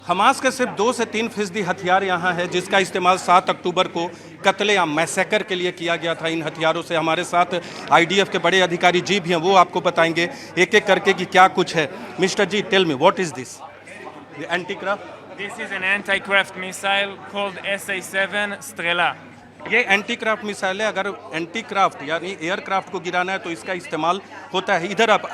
Hamas के सिर्फ 2 से 3% हथियार यहाँ है जिसका इस्तेमाल 7 अक्टूबर को कत्ले या मैसेकर के लिए किया गया था। इन हथियारों से हमारे साथ आईडीएफ के बड़े अधिकारी जी भी हैं, वो आपको बताएंगे एक एक करके कि क्या कुछ है। Mister ji, tell me what is this anticraft? This is an anti-craft missile called SA-7 Strela. ये एंटी क्राफ्ट मिसाइल है। अगर एंटी क्राफ्ट यानी एयरक्राफ्ट को गिराना है तो इसका इस्तेमाल होता है। इधर आप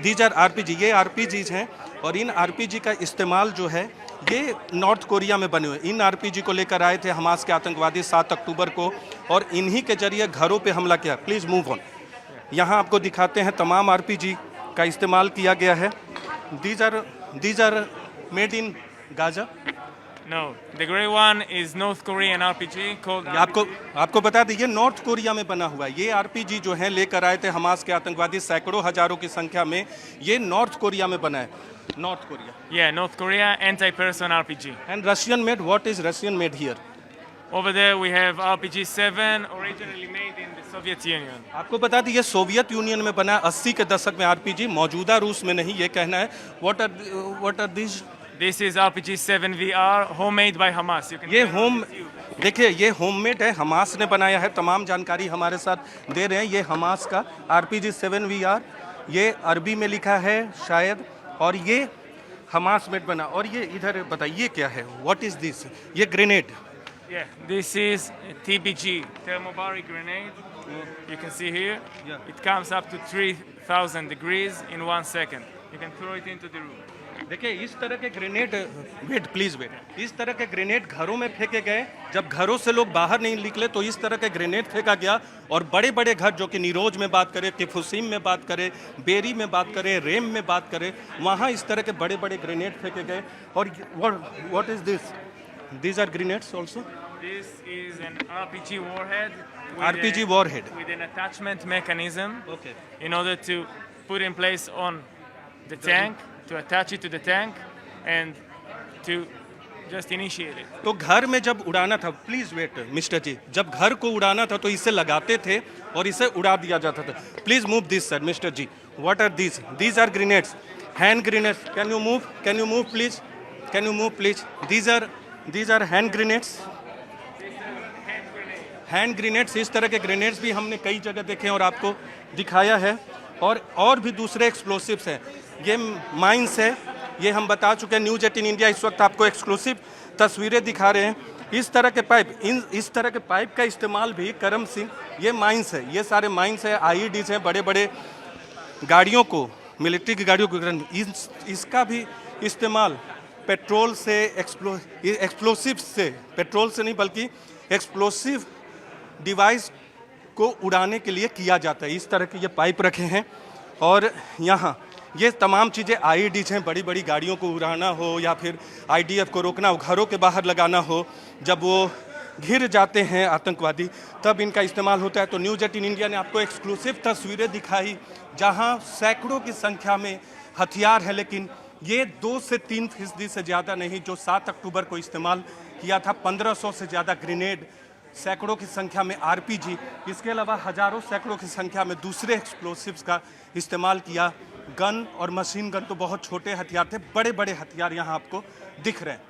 दीज आर आरपीजी, ये आरपीजीज हैं और इन आरपीजी का इस्तेमाल जो है ये नॉर्थ कोरिया में बने हुए। इन आरपीजी को लेकर आए थे हमास के आतंकवादी 7 अक्टूबर को और इन्हीं के जरिए घरों पे हमला किया। Please move on. यहाँ आपको दिखाते हैं तमाम आरपीजी का इस्तेमाल किया गया है। These are made in Gaza. No, the grey one is North Korean RPG called. आपको बता दीजिए नॉर्थ कोरिया में बना हुआ है। ये आरपीजी जो है लेकर आए थे हमास के आतंकवादी सैकड़ों हजारों की संख्या में। ये नॉर्थ कोरिया में बना है। North Korea. Yeah, North Korea anti-person RPG. And Russian made, what is Russian made here? Over there we have RPG-7, originally made in the Soviet Union. आपको बता दीजिए सोवियत यूनियन में बना 80 के दशक में आरपीजी, मौजूदा रूस में नहीं, ये कहना है। What are this? This is RPG-7 VR, homemade by Hamas. You can ये check home, out the tube. देखिए ये होममेड है, हमास ने बनाया है। तमाम जानकारी हमारे साथ दे रहे हैं। ये हमास का RPG-7 VR, ये अरबी में लिखा है शायद, और ये हमास मेड बना। और ये इधर बताइए क्या है, व्हाट इज दिस? ये grenade. Yeah, this is a TBG, thermobaric grenade. You can see here. Yeah. It comes up to 3,000 degrees in 1 second. You can throw it into the room. देखिए इस तरह के ग्रेनेड, वेट प्लीज वेट, इस तरह के grenade घरों में फेंके गए। जब घरों से लोग बाहर नहीं निकले तो इस तरह के ग्रेनेड फेंका गया। और बड़े बड़े घर, जो कि निरोज में बात करें, किफुसीम में बात करें, बेरी में बात करें, रेम में बात करें, वहाँ इस तरह के बड़े बड़े ग्रेनेड फेंके गए। और what is this? These are grenades also. This is an RPG warhead. RPG warhead. With an attachment mechanism. Okay. In order to put in place on the tank, to attach it to the tank, and to just initiate it. तो घर में जब उड़ाना था, please wait mister जी, जब घर को उड़ाना था तो इसे लगाते थे और इसे उड़ा दिया जाता था। Please move this sir. Mister ji, what are these? These are grenades, hand grenades. Can you move please? Can you move please? These are hand grenades. Hand grenades, इस तरह के ग्रेनेड्स भी हमने कई जगह देखे और आपको दिखाया है। और भी दूसरे एक्सप्लोसिव्स हैं। ये माइंस है, ये हम बता चुके हैं। न्यूज़ 18 इंडिया इस वक्त आपको एक्सक्लूसिव तस्वीरें दिखा रहे हैं। इस तरह के पाइप, इस तरह के पाइप का इस्तेमाल भी करम सिंह, ये माइंस है, ये सारे माइंस है, आईईडीज हैं, बड़े बड़े गाड़ियों को, मिलिट्री की गाड़ियों को, इसका भी इस्तेमाल पेट्रोल से, एक्सप्लोसिव से, पेट्रोल से नहीं बल्कि एक्सप्लोसिव डिवाइस को उड़ाने के लिए किया जाता है। इस तरह के ये पाइप रखे हैं और यहाँ ये तमाम चीज़ें आईईडीज हैं। बड़ी बड़ी गाड़ियों को उड़ाना हो या फिर आईडीएफ को रोकना हो, घरों के बाहर लगाना हो, जब वो घिर जाते हैं आतंकवादी, तब इनका इस्तेमाल होता है। तो न्यूज़ 18 इंडिया ने आपको एक्सक्लूसिव तस्वीरें दिखाई जहाँ सैकड़ों की संख्या में हथियार है, लेकिन ये 2 से 3% से ज़्यादा नहीं जो 7 अक्टूबर को इस्तेमाल किया था। 1500 से ज़्यादा ग्रेनेड, सैकड़ों की संख्या में आरपीजी, इसके अलावा हजारों सैकड़ों की संख्या में दूसरे एक्सप्लोसिव्स का इस्तेमाल किया। गन और मशीन गन तो बहुत छोटे हथियार थे, बड़े बड़े हथियार यहाँ आपको दिख रहे हैं।